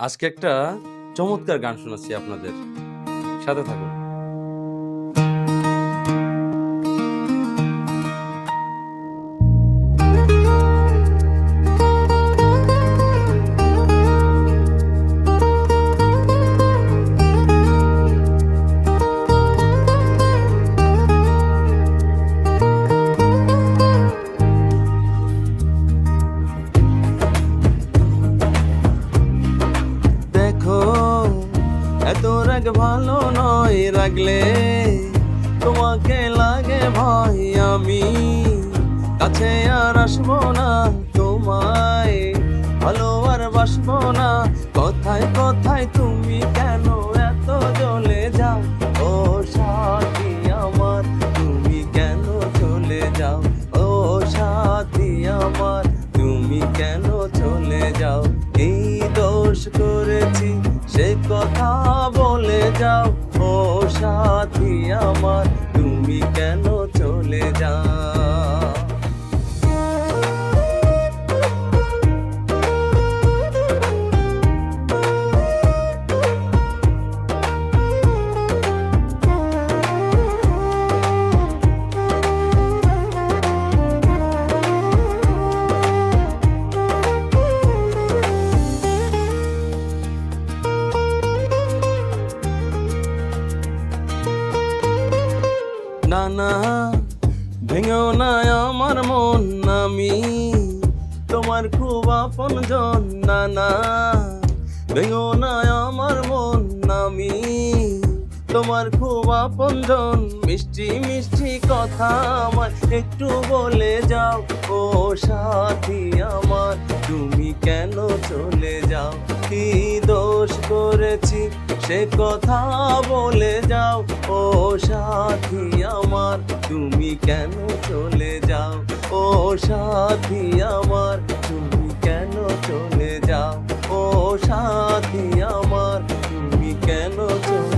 আজকে একটা চমৎকার গান শোনাচ্ছি আপনাদের। সাথে থাকুন। দেখো এত রাগ ভালো নয়, রাগলে তোমাকে লাগে ভয়। আমি কাছে আর আসবো না, তোমায় ভালো আর বাসবো না। কথায় কথায় তুমি কেন এত জ্বলে যাও? ও সাথী আমার, তুমি কেন চলে যাও? ও সাথী আমার, তুমি কেন চলে যাও? এই দোষ করেছি সে কথা বলে যাও। ও সাথী আমার, তুমি কেন চলে যাও? না না, ভেঙেও না আমার মন, আমি তোমার খুব আপনজন। না না, ভেঙেও না আমার মন, আমি তোমার খুব আপনজন। মিষ্টি মিষ্টি কথা আমার একটু বলে যাও। ও সাথী আমার, তুমি কেন চলে যাও? কি দোষ করেছি সে কথা বলে যাও। ও সাথী আমার, তুমি কেন চলে যাও? ও সাথী আমার, তুমি কেন চলে যাও? ও সাথী আমার, তুমি কেন চলে